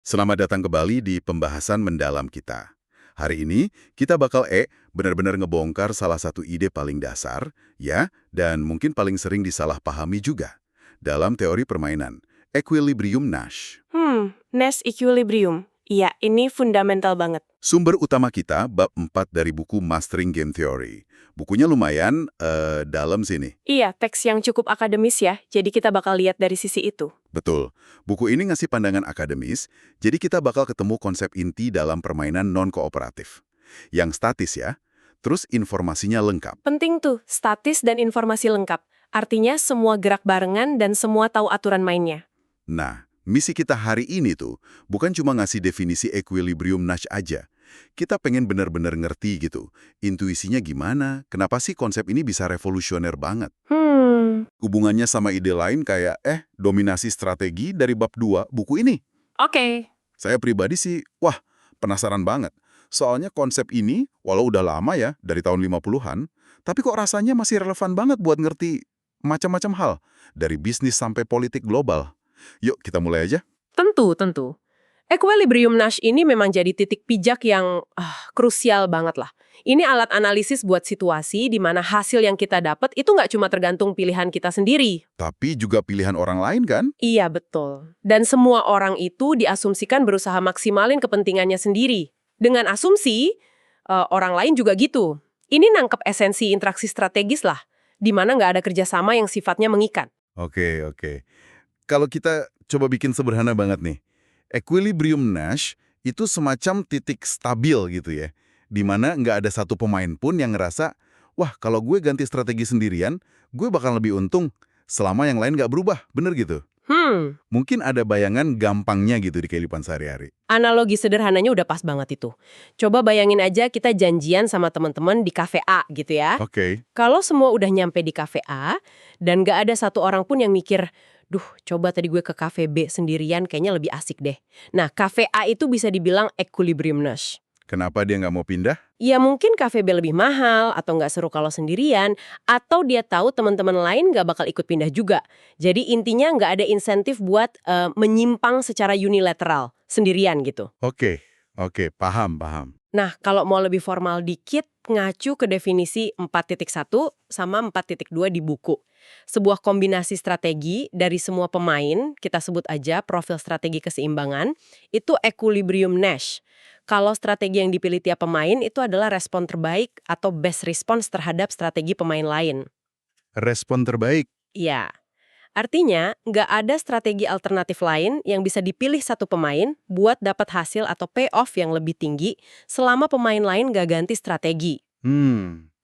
Selamat datang kembali di pembahasan mendalam kita. Hari ini kita bakal benar-benar ngebongkar salah satu ide paling dasar, ya, dan mungkin paling sering disalahpahami juga dalam teori permainan, equilibrium Nash. Nash equilibrium. Iya, ini fundamental banget. Sumber utama kita bab 4 dari buku Mastering Game Theory. Bukunya lumayan dalam sini. Iya, teks yang cukup akademis ya, jadi kita bakal lihat dari sisi itu. Betul. Buku ini ngasih pandangan akademis, jadi kita bakal ketemu konsep inti dalam permainan non-kooperatif. Yang statis ya, terus informasinya lengkap. Penting tuh, statis dan informasi lengkap. Artinya semua gerak barengan dan semua tahu aturan mainnya. Nah, misi kita hari ini tuh bukan cuma ngasih definisi equilibrium Nash aja. Kita pengen benar-benar ngerti gitu, intuisinya gimana, kenapa sih konsep ini bisa revolusioner banget. Hubungannya sama ide lain kayak, dominasi strategi dari bab 2 buku ini. Oke. Saya pribadi sih, penasaran banget. Soalnya konsep ini, walau udah lama ya, dari tahun 50-an, tapi kok rasanya masih relevan banget buat ngerti macam-macam hal, dari bisnis sampai politik global. Yuk, kita mulai aja. Tentu. Equilibrium Nash ini memang jadi titik pijak yang krusial banget lah. Ini alat analisis buat situasi di mana hasil yang kita dapat itu nggak cuma tergantung pilihan kita sendiri. Tapi juga pilihan orang lain kan? Iya, betul. Dan semua orang itu diasumsikan berusaha maksimalin kepentingannya sendiri. Dengan asumsi, orang lain juga gitu. Ini nangkep esensi interaksi strategis lah, di mana nggak ada kerjasama yang sifatnya mengikat. Oke. Kalau kita coba bikin sederhana banget nih, equilibrium Nash itu semacam titik stabil gitu ya, di mana nggak ada satu pemain pun yang ngerasa, wah kalau gue ganti strategi sendirian, gue bakal lebih untung selama yang lain nggak berubah, bener gitu? Mungkin ada bayangan gampangnya gitu di kehidupan sehari-hari. Analogi sederhananya udah pas banget itu. Coba bayangin aja kita janjian sama teman-teman di kafe A gitu ya. Oke. Kalau semua udah nyampe di kafe A, dan nggak ada satu orang pun yang mikir, coba tadi gue ke kafe B sendirian kayaknya lebih asik deh. Nah, kafe A itu bisa dibilang equilibrium Nash. Kenapa dia nggak mau pindah? Ya mungkin kafe B lebih mahal, atau nggak seru kalau sendirian, atau dia tahu teman-teman lain nggak bakal ikut pindah juga. Jadi intinya nggak ada insentif buat menyimpang secara unilateral, sendirian gitu. Oke, paham. Nah, kalau mau lebih formal dikit, ngacu ke definisi 4.1 sama 4.2 di buku. Sebuah kombinasi strategi dari semua pemain, kita sebut aja profil strategi keseimbangan, itu equilibrium Nash. Kalau strategi yang dipilih tiap pemain itu adalah respon terbaik atau best response terhadap strategi pemain lain. Respon terbaik. Iya. Artinya, nggak ada strategi alternatif lain yang bisa dipilih satu pemain buat dapat hasil atau payoff yang lebih tinggi selama pemain lain nggak ganti strategi.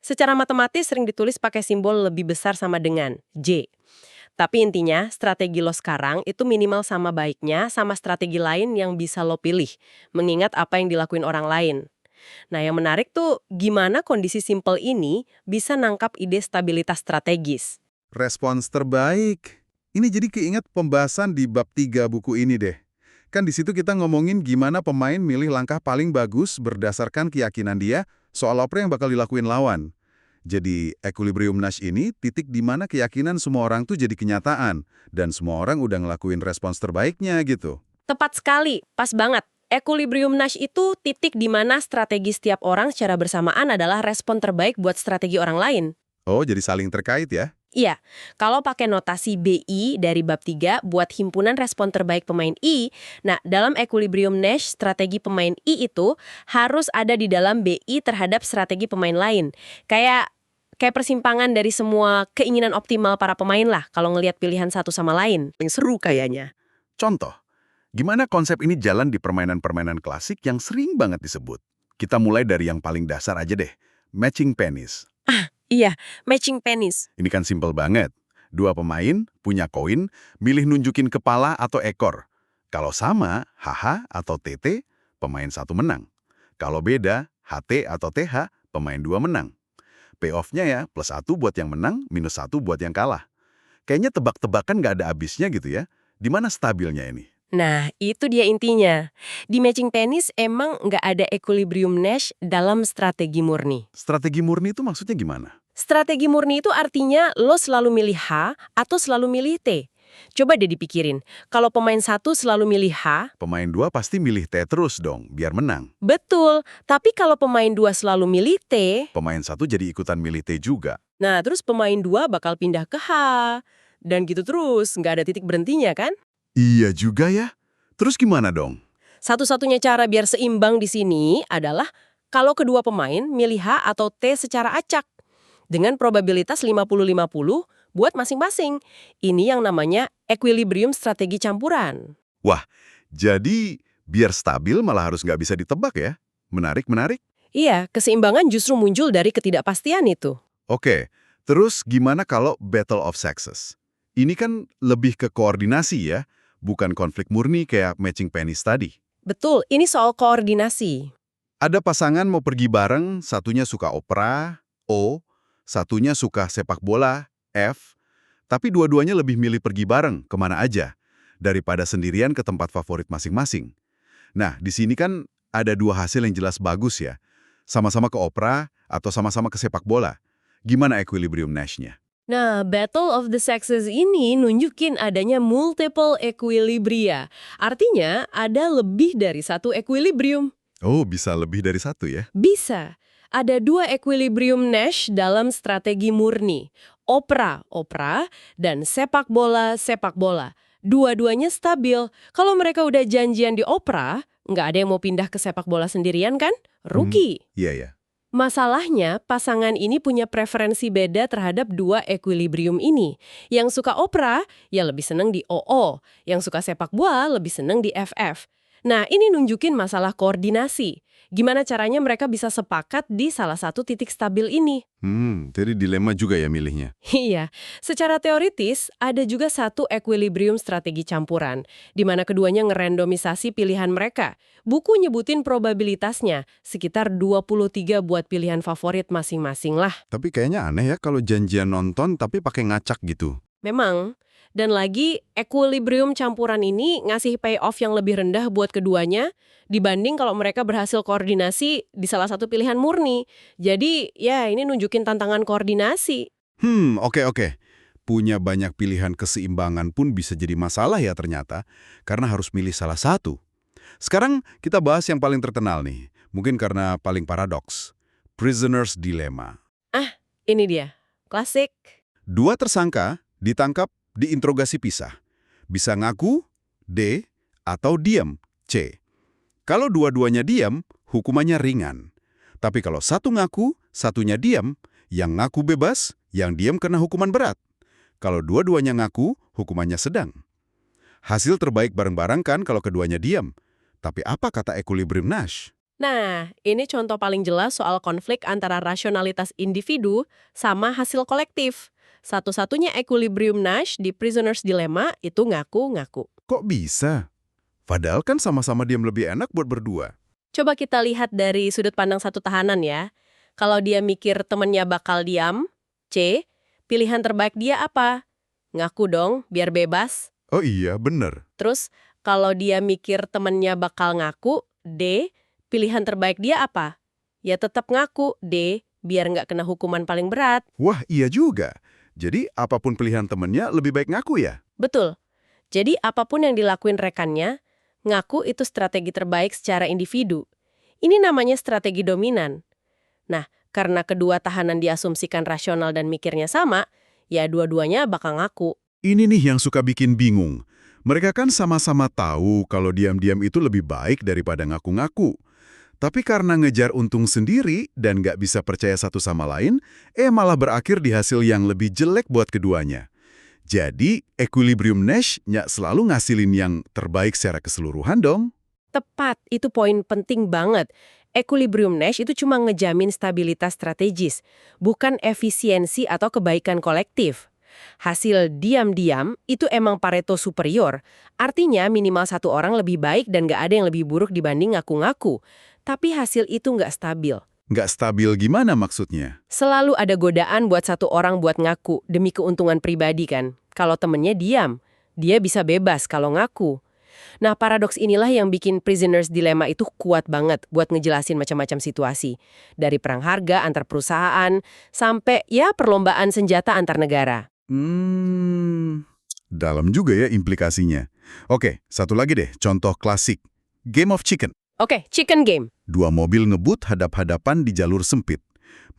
Secara matematis sering ditulis pakai simbol lebih besar sama dengan J. Tapi intinya, strategi lo sekarang itu minimal sama baiknya sama strategi lain yang bisa lo pilih, mengingat apa yang dilakuin orang lain. Nah, yang menarik tuh, gimana kondisi simpel ini bisa nangkap ide stabilitas strategis. Respons terbaik. Ini jadi keinget pembahasan di bab 3 buku ini deh. Kan di situ kita ngomongin gimana pemain milih langkah paling bagus berdasarkan keyakinan dia soal apa yang bakal dilakuin lawan. Jadi, equilibrium Nash ini titik di mana keyakinan semua orang tuh jadi kenyataan dan semua orang udah ngelakuin respons terbaiknya gitu. Tepat sekali, pas banget. Equilibrium Nash itu titik di mana strategi setiap orang secara bersamaan adalah respon terbaik buat strategi orang lain. Oh, jadi saling terkait ya? Iya, kalau pakai notasi BI dari bab 3 buat himpunan respon terbaik pemain I, nah dalam equilibrium Nash, strategi pemain I itu harus ada di dalam BI terhadap strategi pemain lain. Kayak persimpangan dari semua keinginan optimal para pemain lah kalau ngelihat pilihan satu sama lain. Yang seru kayaknya. Contoh, gimana konsep ini jalan di permainan-permainan klasik yang sering banget disebut? Kita mulai dari yang paling dasar aja deh, matching pennies. Iya, matching pennies. Ini kan simpel banget. Dua pemain, punya koin, milih nunjukin kepala atau ekor. Kalau sama, HH atau TT, pemain satu menang. Kalau beda, HT atau TH, pemain dua menang. Payoff-nya ya, +1 buat yang menang, -1 buat yang kalah. Kayaknya tebak-tebakan nggak ada habisnya gitu ya. Di mana stabilnya ini? Nah, itu dia intinya. Di matching pennies emang nggak ada equilibrium Nash dalam strategi murni. Strategi murni itu maksudnya gimana? Strategi murni itu artinya lo selalu milih H atau selalu milih T. Coba deh dipikirin, kalau pemain satu selalu milih H, Pemain 2 pasti milih T terus dong, biar menang. betul. Tapi kalau pemain 2 selalu milih T, Pemain 1 jadi ikutan milih T juga. nah terus pemain 2 bakal pindah ke H. Dan gitu terus, nggak ada titik berhentinya kan? Iya juga ya. Terus gimana dong? Satu-satunya cara biar seimbang di sini adalah kalau kedua pemain milih H atau T secara acak. Dengan probabilitas 50-50 buat masing-masing. Ini yang namanya equilibrium strategi campuran. Wah, jadi biar stabil malah harus nggak bisa ditebak ya? Menarik, menarik. Iya, keseimbangan justru muncul dari ketidakpastian itu. Oke, terus gimana kalau Battle of Sexes? Ini kan lebih ke koordinasi ya, bukan konflik murni kayak matching pennies tadi. Betul, ini soal koordinasi. Ada pasangan mau pergi bareng, satunya suka opera, O, satunya suka sepak bola, F, tapi dua-duanya lebih milih pergi bareng kemana aja, daripada sendirian ke tempat favorit masing-masing. Nah, di sini kan ada dua hasil yang jelas bagus ya. Sama-sama ke opera atau sama-sama ke sepak bola. Gimana equilibrium Nash-nya? Nah, Battle of the Sexes ini nunjukin adanya multiple equilibria. Artinya, ada lebih dari satu equilibrium. Oh, bisa lebih dari satu ya? Bisa. Ada dua equilibrium Nash dalam strategi murni. Opera, dan sepak bola. Dua-duanya stabil. Kalau mereka udah janjian di opera, nggak ada yang mau pindah ke sepak bola sendirian kan? Rugi. Iya ya. Masalahnya, pasangan ini punya preferensi beda terhadap dua equilibrium ini. Yang suka opera, ya lebih seneng di OO. Yang suka sepak bola, lebih seneng di FF. Nah, ini nunjukin masalah koordinasi. Gimana caranya mereka bisa sepakat di salah satu titik stabil ini? Jadi dilema juga ya milihnya. Iya, secara teoritis ada juga satu equilibrium strategi campuran, di mana keduanya ngerandomisasi pilihan mereka. Buku nyebutin probabilitasnya, sekitar 23 buat pilihan favorit masing-masing lah. Tapi kayaknya aneh ya kalau janjian nonton tapi pakai ngacak gitu. Memang, dan lagi equilibrium campuran ini ngasih payoff yang lebih rendah buat keduanya dibanding kalau mereka berhasil koordinasi di salah satu pilihan murni. Jadi, ya ini nunjukin tantangan koordinasi. Oke. Punya banyak pilihan keseimbangan pun bisa jadi masalah ya ternyata, karena harus milih salah satu. Sekarang kita bahas yang paling terkenal nih, mungkin karena paling paradoks. Prisoner's Dilemma. Ini dia, klasik. Dua tersangka ditangkap, diinterogasi pisah. Bisa ngaku, D, atau diam, C. Kalau dua-duanya diam, hukumannya ringan. Tapi kalau satu ngaku, satunya diam, yang ngaku bebas, yang diam kena hukuman berat. Kalau dua-duanya ngaku, hukumannya sedang. Hasil terbaik bareng-bareng kan kalau keduanya diam. Tapi apa kata equilibrium Nash? Nah, ini contoh paling jelas soal konflik antara rasionalitas individu sama hasil kolektif. Satu-satunya equilibrium Nash di Prisoner's Dilemma itu ngaku-ngaku. Kok bisa? Padahal kan sama-sama diam lebih enak buat berdua. Coba kita lihat dari sudut pandang satu tahanan ya. Kalau dia mikir temennya bakal diam, C, pilihan terbaik dia apa? Ngaku dong, biar bebas. Oh iya, bener. Terus, kalau dia mikir temennya bakal ngaku, D, pilihan terbaik dia apa? Ya tetap ngaku, D, biar nggak kena hukuman paling berat. Wah, iya juga. Jadi, apapun pilihan temennya, lebih baik ngaku ya? Betul. Jadi apapun yang dilakuin rekannya, ngaku itu strategi terbaik secara individu. Ini namanya strategi dominan. Nah, karena kedua tahanan diasumsikan rasional dan mikirnya sama, ya dua-duanya bakal ngaku. Ini nih yang suka bikin bingung. Mereka kan sama-sama tahu kalau diam-diam itu lebih baik daripada ngaku-ngaku. Tapi karena ngejar untung sendiri dan nggak bisa percaya satu sama lain, malah berakhir di hasil yang lebih jelek buat keduanya. Jadi, equilibrium Nash nggak selalu ngasilin yang terbaik secara keseluruhan dong. Tepat, itu poin penting banget. Equilibrium Nash itu cuma ngejamin stabilitas strategis, bukan efisiensi atau kebaikan kolektif. Hasil diam-diam itu emang Pareto superior, artinya minimal satu orang lebih baik dan nggak ada yang lebih buruk dibanding ngaku-ngaku. Tapi hasil itu nggak stabil. Nggak stabil gimana maksudnya? Selalu ada godaan buat satu orang buat ngaku demi keuntungan pribadi kan. Kalau temennya diam, dia bisa bebas kalau ngaku. Nah, paradoks inilah yang bikin Prisoner's Dilemma itu kuat banget buat ngejelasin macam-macam situasi. Dari perang harga antar perusahaan, sampai ya perlombaan senjata antar negara. Dalam juga ya implikasinya. Oke, satu lagi deh, contoh klasik. Game of Chicken. Oke, chicken game. Dua mobil ngebut hadap-hadapan di jalur sempit.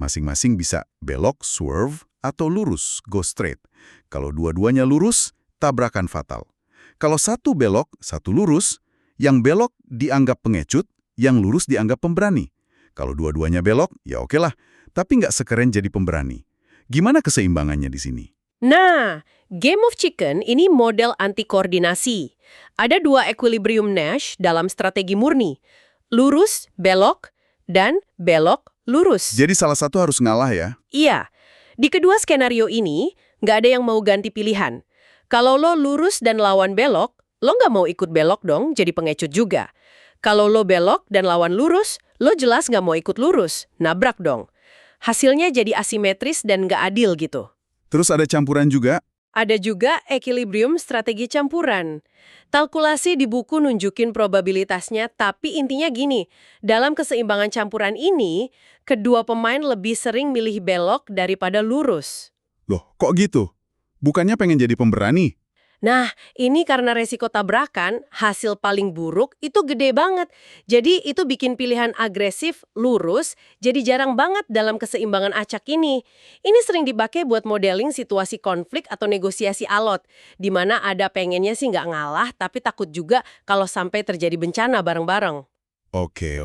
Masing-masing bisa belok, swerve, atau lurus, go straight. Kalau dua-duanya lurus, tabrakan fatal. Kalau satu belok, satu lurus, yang belok dianggap pengecut, yang lurus dianggap pemberani. Kalau dua-duanya belok, ya oke lah, tapi nggak sekeren jadi pemberani. Gimana keseimbangannya di sini? Nah, Game of Chicken ini model anti koordinasi. Ada dua equilibrium Nash dalam strategi murni. Lurus, belok, dan belok, lurus. Jadi salah satu harus ngalah ya? Iya. Di kedua skenario ini, nggak ada yang mau ganti pilihan. Kalau lo lurus dan lawan belok, lo nggak mau ikut belok dong, jadi pengecut juga. Kalau lo belok dan lawan lurus, lo jelas nggak mau ikut lurus, nabrak dong. Hasilnya jadi asimetris dan nggak adil gitu. Terus ada campuran juga? Ada juga equilibrium strategi campuran. Kalkulasi di buku nunjukin probabilitasnya, tapi intinya gini, dalam keseimbangan campuran ini, kedua pemain lebih sering milih belok daripada lurus. Loh, kok gitu? Bukannya pengen jadi pemberani? Nah, ini karena resiko tabrakan, hasil paling buruk itu gede banget. Jadi itu bikin pilihan agresif, lurus, jadi jarang banget dalam keseimbangan acak ini. Ini sering dipakai buat modeling situasi konflik atau negosiasi alot, di mana ada pengennya sih nggak ngalah, tapi takut juga kalau sampai terjadi bencana bareng-bareng. Oke.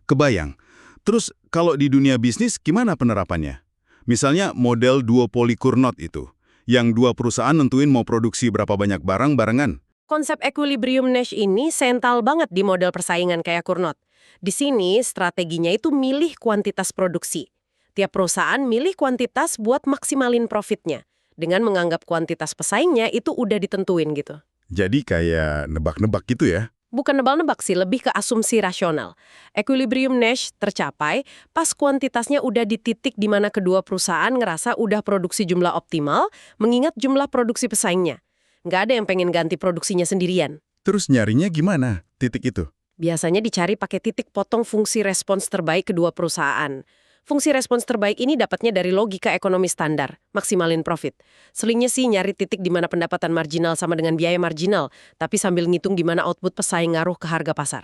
Kebayang. Terus kalau di dunia bisnis gimana penerapannya? Misalnya model duopoly Cournot itu, yang dua perusahaan nentuin mau produksi berapa banyak barang barengan. Konsep equilibrium Nash ini sentral banget di model persaingan kayak Cournot. Di sini strateginya itu milih kuantitas produksi. Tiap perusahaan milih kuantitas buat maksimalin profitnya. Dengan menganggap kuantitas pesaingnya itu udah ditentuin gitu. Jadi kayak nebak-nebak gitu ya? Bukan nebak-nebak sih, lebih ke asumsi rasional. Equilibrium Nash tercapai pas kuantitasnya udah di titik di mana kedua perusahaan ngerasa udah produksi jumlah optimal, mengingat jumlah produksi pesaingnya. Nggak ada yang pengen ganti produksinya sendirian. Terus nyarinya gimana titik itu? Biasanya dicari pakai titik potong fungsi respons terbaik kedua perusahaan. Fungsi respons terbaik ini dapatnya dari logika ekonomi standar, maksimalin profit. Selingnya sih nyari titik di mana pendapatan marginal sama dengan biaya marginal, tapi sambil ngitung di mana output pesaing ngaruh ke harga pasar.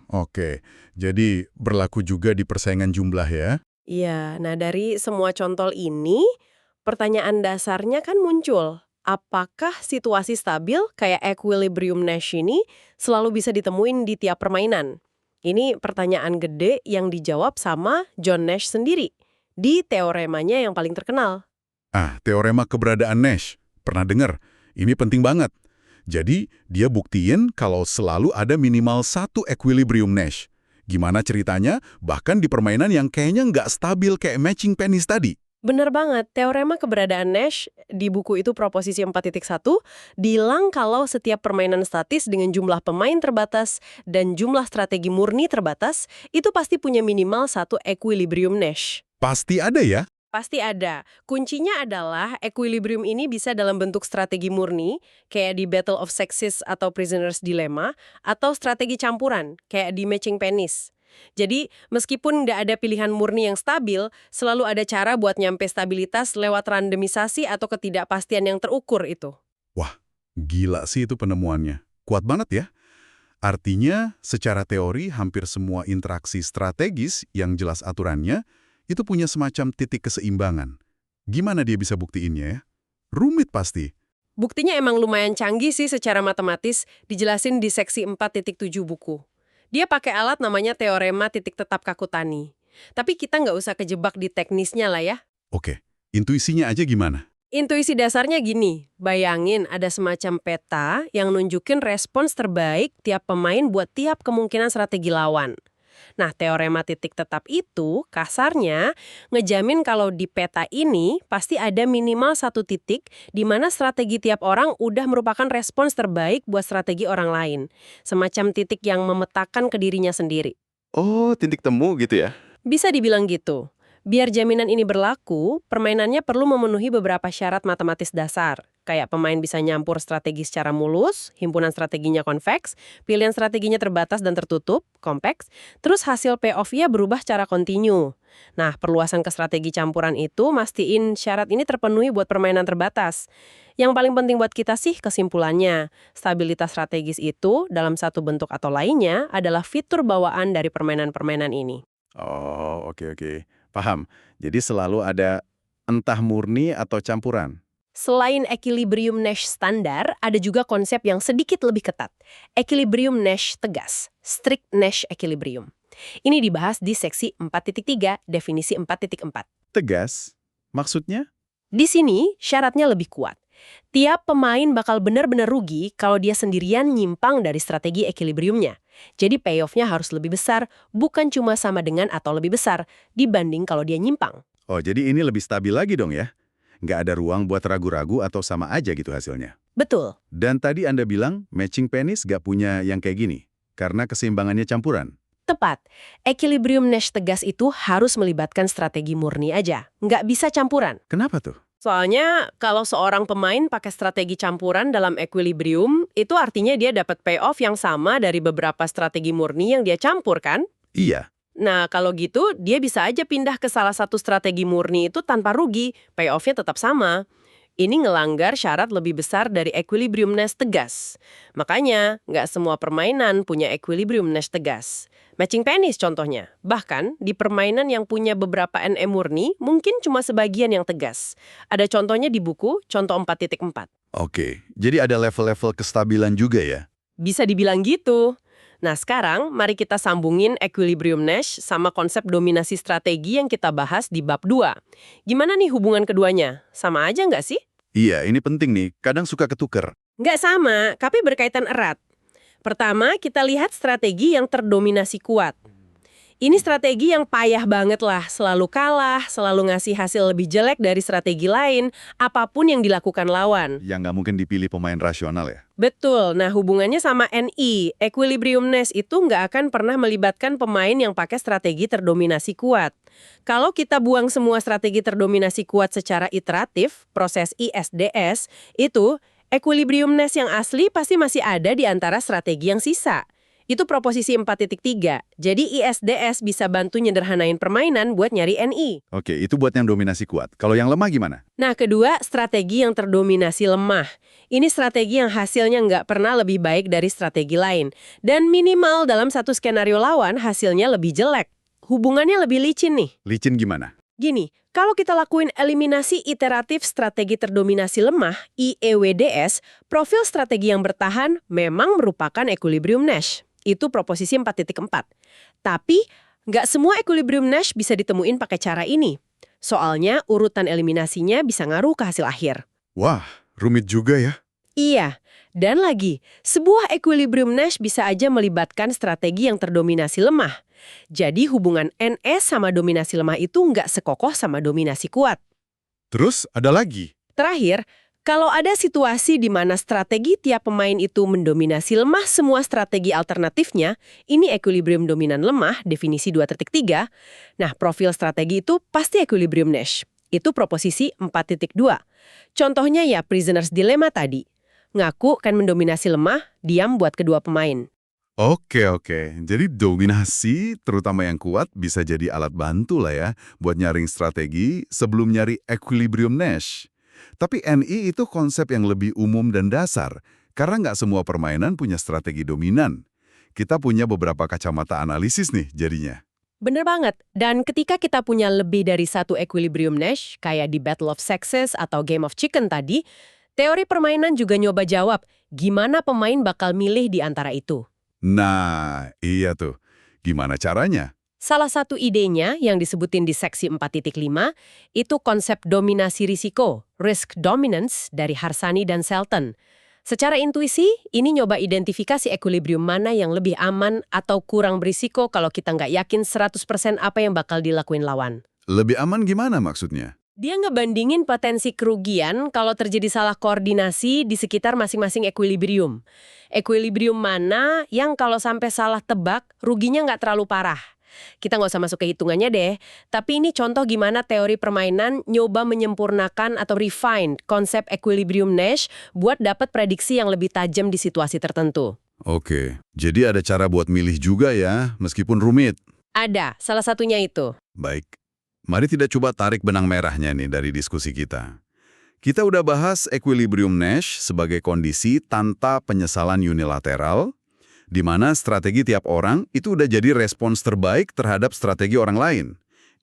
Oke. Jadi berlaku juga di persaingan jumlah ya? Iya, nah dari semua contoh ini, pertanyaan dasarnya kan muncul. Apakah situasi stabil kayak equilibrium Nash ini selalu bisa ditemuin di tiap permainan? Ini pertanyaan gede yang dijawab sama John Nash sendiri di teoremanya yang paling terkenal. Teorema keberadaan Nash. Pernah dengar? Ini penting banget. Jadi, dia buktiin kalau selalu ada minimal satu equilibrium Nash. Gimana ceritanya? Bahkan di permainan yang kayaknya nggak stabil kayak matching pennies tadi. Bener banget, teorema keberadaan Nash di buku itu proposisi 4.1 bilang kalau setiap permainan statis dengan jumlah pemain terbatas dan jumlah strategi murni terbatas itu pasti punya minimal satu equilibrium Nash. Pasti ada ya? Pasti ada. Kuncinya adalah equilibrium ini bisa dalam bentuk strategi murni, kayak di Battle of Sexes atau Prisoner's Dilemma, atau strategi campuran, kayak di Matching Pennies. Jadi, meskipun nggak ada pilihan murni yang stabil, selalu ada cara buat nyampe stabilitas lewat randomisasi atau ketidakpastian yang terukur itu. Wah, gila sih itu penemuannya. Kuat banget ya. Artinya, secara teori, hampir semua interaksi strategis yang jelas aturannya, itu punya semacam titik keseimbangan. Gimana dia bisa buktiinnya ya? Rumit pasti. Buktinya emang lumayan canggih sih secara matematis, dijelasin di seksi 4.7 buku. Dia pakai alat namanya teorema titik tetap Kakutani. Tapi kita nggak usah kejebak di teknisnya lah ya. Oke, intuisinya aja gimana? Intuisi dasarnya gini, bayangin ada semacam peta yang nunjukin respons terbaik tiap pemain buat tiap kemungkinan strategi lawan. Nah, teorema titik tetap itu kasarnya ngejamin kalau di peta ini pasti ada minimal satu titik di mana strategi tiap orang udah merupakan respons terbaik buat strategi orang lain. Semacam titik yang memetakan ke dirinya sendiri. Oh, titik temu gitu ya? Bisa dibilang gitu. Biar jaminan ini berlaku, permainannya perlu memenuhi beberapa syarat matematis dasar. Kayak pemain bisa nyampur strategi secara mulus, himpunan strateginya konveks, pilihan strateginya terbatas dan tertutup, kompleks, terus hasil payoff-nya berubah secara kontinu. Nah, perluasan ke strategi campuran itu mastiin syarat ini terpenuhi buat permainan terbatas. Yang paling penting buat kita sih kesimpulannya, stabilitas strategis itu dalam satu bentuk atau lainnya adalah fitur bawaan dari permainan-permainan ini. Oh, oke. Paham. Jadi selalu ada entah murni atau campuran. Selain equilibrium Nash standar, ada juga konsep yang sedikit lebih ketat. Equilibrium Nash tegas, strict Nash equilibrium. Ini dibahas di seksi 4.3, definisi 4.4. Tegas? Maksudnya? Di sini, syaratnya lebih kuat. Tiap pemain bakal benar-benar rugi kalau dia sendirian nyimpang dari strategi equilibriumnya. Jadi payoff-nya harus lebih besar, bukan cuma sama dengan atau lebih besar, dibanding kalau dia nyimpang. Oh, jadi ini lebih stabil lagi dong ya? Nggak ada ruang buat ragu-ragu atau sama aja gitu hasilnya. Betul. Dan tadi Anda bilang matching penis nggak punya yang kayak gini, karena keseimbangannya campuran. Tepat. Equilibrium Nash tegas itu harus melibatkan strategi murni aja. Nggak bisa campuran. Kenapa tuh? Soalnya kalau seorang pemain pakai strategi campuran dalam equilibrium, itu artinya dia dapat payoff yang sama dari beberapa strategi murni yang dia campur kan? Iya. Nah, kalau gitu, dia bisa aja pindah ke salah satu strategi murni itu tanpa rugi, payoff-nya tetap sama. Ini ngelanggar syarat lebih besar dari equilibrium Nash tegas. Makanya, nggak semua permainan punya equilibrium Nash tegas. Matching penis contohnya. Bahkan, di permainan yang punya beberapa NE murni, mungkin cuma sebagian yang tegas. Ada contohnya di buku, contoh 4.4. Oke, jadi ada level-level kestabilan juga ya? Bisa dibilang gitu. Nah sekarang, mari kita sambungin equilibrium Nash sama konsep dominasi strategi yang kita bahas di bab 2. Gimana nih hubungan keduanya? Sama aja nggak sih? Iya, ini penting nih. Kadang suka ketuker. Nggak sama, tapi berkaitan erat. Pertama, kita lihat strategi yang terdominasi kuat. Ini strategi yang payah banget lah, selalu kalah, selalu ngasih hasil lebih jelek dari strategi lain, apapun yang dilakukan lawan. Yang nggak mungkin dipilih pemain rasional ya? Betul, nah hubungannya sama NI, equilibrium Nash itu nggak akan pernah melibatkan pemain yang pakai strategi terdominasi kuat. Kalau kita buang semua strategi terdominasi kuat secara iteratif, proses ISDS, itu equilibrium Nash yang asli pasti masih ada di antara strategi yang sisa. Itu proposisi 4.3. Jadi ISDS bisa bantu nyederhanain permainan buat nyari NI. Oke, itu buat yang dominasi kuat. Kalau yang lemah gimana? Nah, kedua, strategi yang terdominasi lemah. Ini strategi yang hasilnya nggak pernah lebih baik dari strategi lain. Dan minimal dalam satu skenario lawan, hasilnya lebih jelek. Hubungannya lebih licin nih. Licin gimana? Gini, kalau kita lakuin eliminasi iteratif strategi terdominasi lemah, IEWDS, profil strategi yang bertahan memang merupakan equilibrium Nash. Itu proposisi 4.4. Tapi, nggak semua equilibrium Nash bisa ditemuin pakai cara ini. Soalnya, urutan eliminasinya bisa ngaruh ke hasil akhir. Wah, rumit juga ya. Iya, dan lagi, sebuah equilibrium Nash bisa aja melibatkan strategi yang terdominasi lemah. Jadi, hubungan NS sama dominasi lemah itu nggak sekokoh sama dominasi kuat. Terus ada lagi. Terakhir, kalau ada situasi di mana strategi tiap pemain itu mendominasi lemah semua strategi alternatifnya, ini equilibrium dominan lemah, definisi 2.3. Nah, profil strategi itu pasti equilibrium Nash. Itu proposisi 4.2. Contohnya ya Prisoner's Dilemma tadi. Ngaku kan mendominasi lemah, diam buat kedua pemain. Oke. Jadi dominasi, terutama yang kuat, bisa jadi alat bantu lah ya buat nyaring strategi sebelum nyari equilibrium Nash. Tapi NI itu konsep yang lebih umum dan dasar, karena nggak semua permainan punya strategi dominan. Kita punya beberapa kacamata analisis nih jadinya. Bener banget. Dan ketika kita punya lebih dari satu equilibrium Nash, kayak di Battle of Sexes atau Game of Chicken tadi, teori permainan juga nyoba jawab gimana pemain bakal milih di antara itu. Nah, iya tuh. Gimana caranya? Salah satu idenya yang disebutin di seksi 4.5 itu konsep dominasi risiko, risk dominance dari Harsani dan Selton. Secara intuisi, ini nyoba identifikasi equilibrium mana yang lebih aman atau kurang berisiko kalau kita nggak yakin 100% apa yang bakal dilakuin lawan. Lebih aman gimana maksudnya? Dia ngebandingin potensi kerugian kalau terjadi salah koordinasi di sekitar masing-masing equilibrium. Equilibrium mana yang kalau sampai salah tebak, ruginya nggak terlalu parah. Kita nggak usah masuk ke hitungannya deh, tapi ini contoh gimana teori permainan nyoba menyempurnakan atau refine konsep equilibrium Nash buat dapat prediksi yang lebih tajam di situasi tertentu. Oke, jadi ada cara buat milih juga ya, meskipun rumit. Ada, salah satunya itu. Baik, mari tidak coba tarik benang merahnya nih dari diskusi kita. Kita udah bahas equilibrium Nash sebagai kondisi tanpa penyesalan unilateral, di mana strategi tiap orang itu udah jadi respons terbaik terhadap strategi orang lain.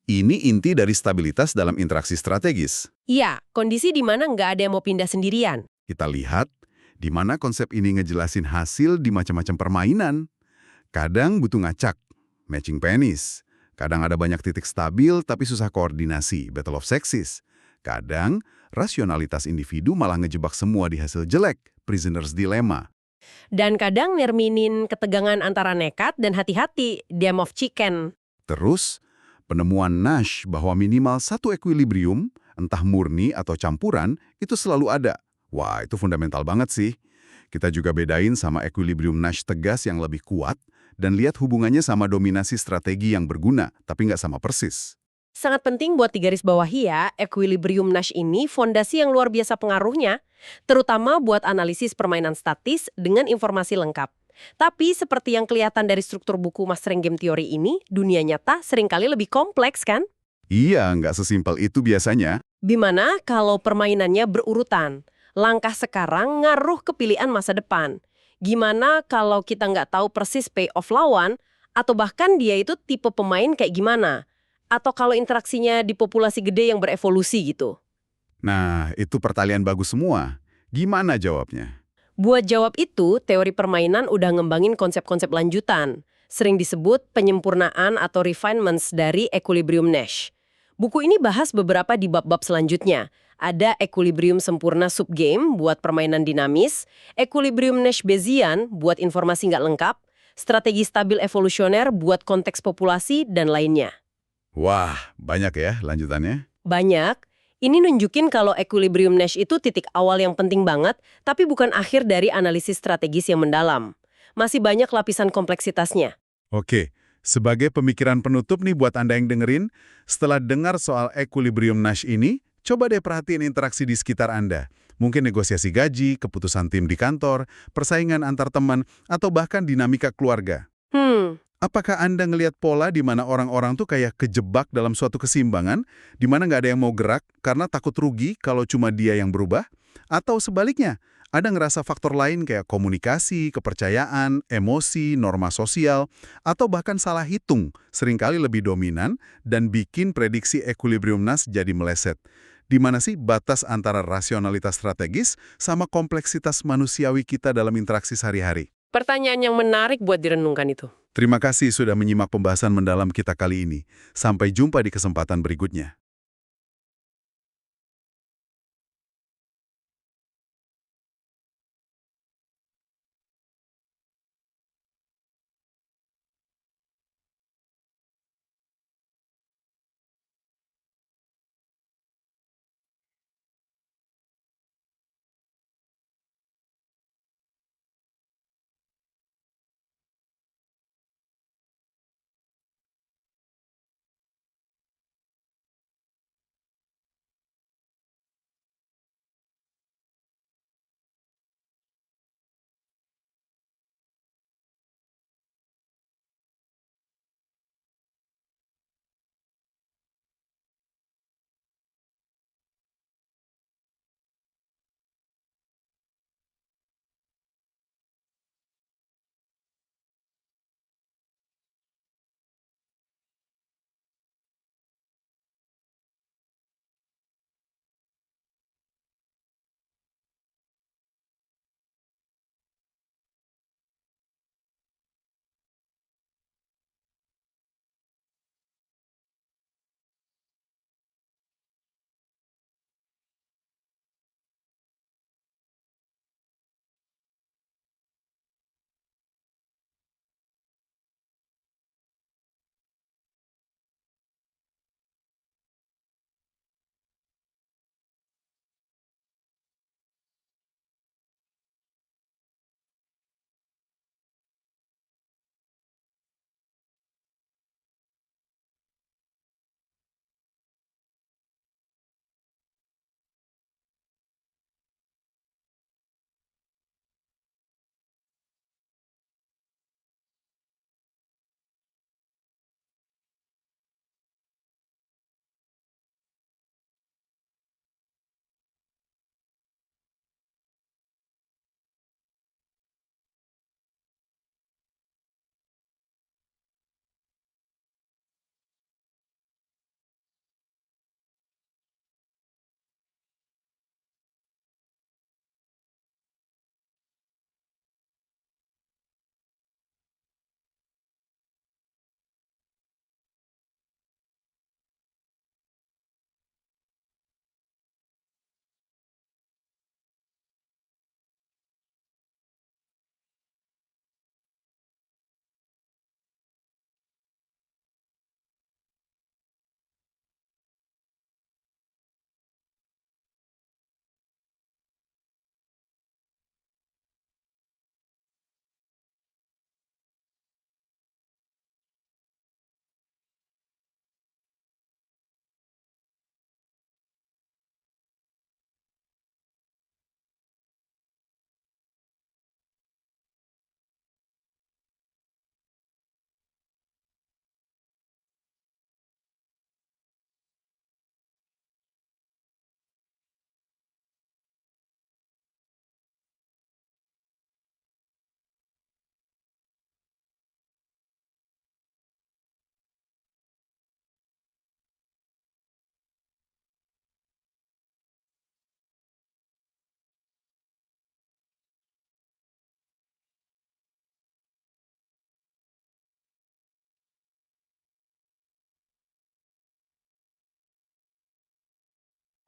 Ini inti dari stabilitas dalam interaksi strategis. Iya, kondisi di mana nggak ada yang mau pindah sendirian. Kita lihat di mana konsep ini ngejelasin hasil di macam-macam permainan. Kadang butuh ngacak, matching penis. Kadang ada banyak titik stabil tapi susah koordinasi, battle of sexes. Kadang rasionalitas individu malah ngejebak semua di hasil jelek, prisoner's dilemma. Dan kadang nerminin ketegangan antara nekat dan hati-hati, game of chicken. Terus, penemuan Nash bahwa minimal satu equilibrium, entah murni atau campuran, itu selalu ada. Wah, itu fundamental banget sih. Kita juga bedain sama equilibrium Nash tegas yang lebih kuat, dan lihat hubungannya sama dominasi strategi yang berguna, tapi nggak sama persis. Sangat penting buat digarisbawahi ya, equilibrium Nash ini fondasi yang luar biasa pengaruhnya, terutama buat analisis permainan statis dengan informasi lengkap. Tapi seperti yang kelihatan dari struktur buku Mastering Game Theory ini, dunia nyata seringkali lebih kompleks kan? Iya, nggak sesimpel itu biasanya. Gimana kalau permainannya berurutan? Langkah sekarang ngaruh ke pilihan masa depan. Gimana kalau kita nggak tahu persis payoff lawan, atau bahkan dia itu tipe pemain kayak gimana? Atau kalau interaksinya di populasi gede yang berevolusi gitu. Nah, itu pertanyaan bagus semua. Gimana jawabnya? Buat jawab itu, teori permainan udah ngembangin konsep-konsep lanjutan. Sering disebut penyempurnaan atau refinements dari equilibrium Nash. Buku ini bahas beberapa di bab-bab selanjutnya. Ada equilibrium sempurna subgame buat permainan dinamis, equilibrium Nash Bayesian buat informasi nggak lengkap, strategi stabil evolusioner buat konteks populasi, dan lainnya. Wah, banyak ya lanjutannya. Banyak. Ini nunjukin kalau equilibrium Nash itu titik awal yang penting banget, tapi bukan akhir dari analisis strategis yang mendalam. Masih banyak lapisan kompleksitasnya. Oke, sebagai pemikiran penutup nih buat Anda yang dengerin, setelah dengar soal equilibrium Nash ini, coba deh perhatiin interaksi di sekitar Anda. Mungkin negosiasi gaji, keputusan tim di kantor, persaingan antar teman, atau bahkan dinamika keluarga. Apakah Anda ngelihat pola di mana orang-orang tuh kayak kejebak dalam suatu keseimbangan, di mana nggak ada yang mau gerak karena takut rugi kalau cuma dia yang berubah? Atau sebaliknya, ada ngerasa faktor lain kayak komunikasi, kepercayaan, emosi, norma sosial, atau bahkan salah hitung seringkali lebih dominan dan bikin prediksi equilibrium Nash jadi meleset. Di mana sih batas antara rasionalitas strategis sama kompleksitas manusiawi kita dalam interaksi sehari-hari? Pertanyaan yang menarik buat direnungkan itu. Terima kasih sudah menyimak pembahasan mendalam kita kali ini. Sampai jumpa di kesempatan berikutnya.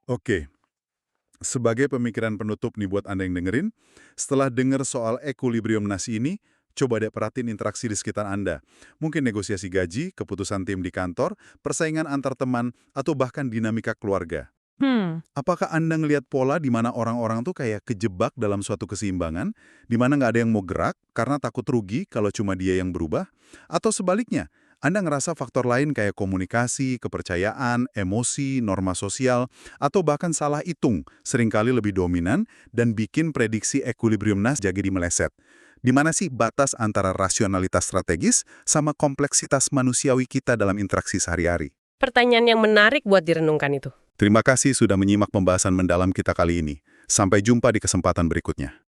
Oke, sebagai pemikiran penutup nih buat Anda yang dengerin, setelah dengar soal equilibrium nasi ini, coba deh perhatiin interaksi di sekitar Anda. Mungkin negosiasi gaji, keputusan tim di kantor, persaingan antar teman, atau bahkan dinamika keluarga. Hmm, Apakah Anda ngelihat pola di mana orang-orang tuh kayak kejebak dalam suatu keseimbangan, di mana nggak ada yang mau gerak karena takut rugi kalau cuma dia yang berubah? Atau sebaliknya, Anda ngerasa faktor lain kayak komunikasi, kepercayaan, emosi, norma sosial, atau bahkan salah hitung seringkali lebih dominan dan bikin prediksi equilibrium nas jadi meleset? Di mana sih batas antara rasionalitas strategis sama kompleksitas manusiawi kita dalam interaksi sehari-hari? pertanyaan yang menarik buat direnungkan itu. Terima kasih sudah menyimak pembahasan mendalam kita kali ini. Sampai jumpa di kesempatan berikutnya.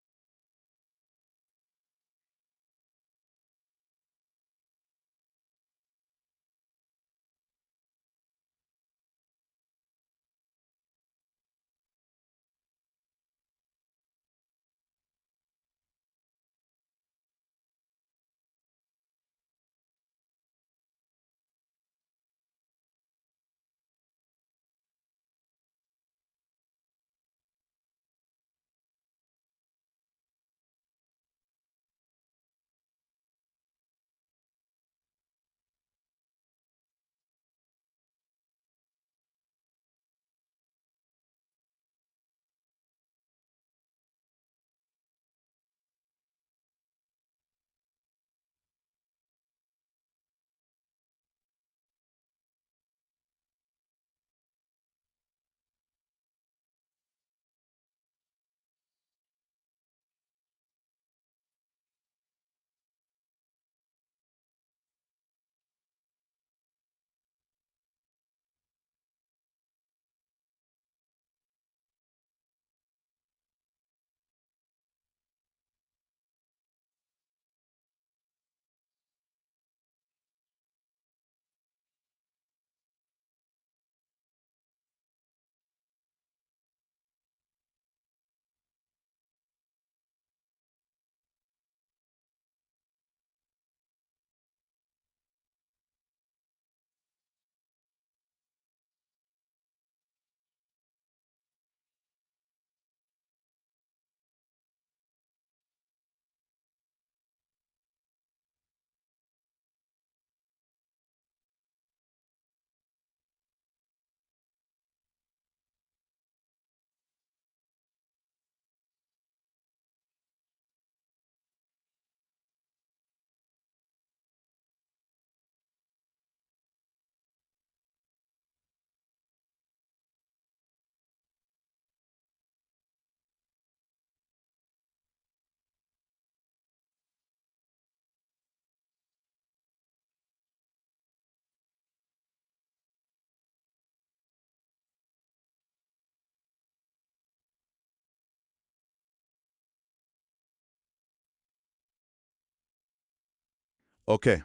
Oke,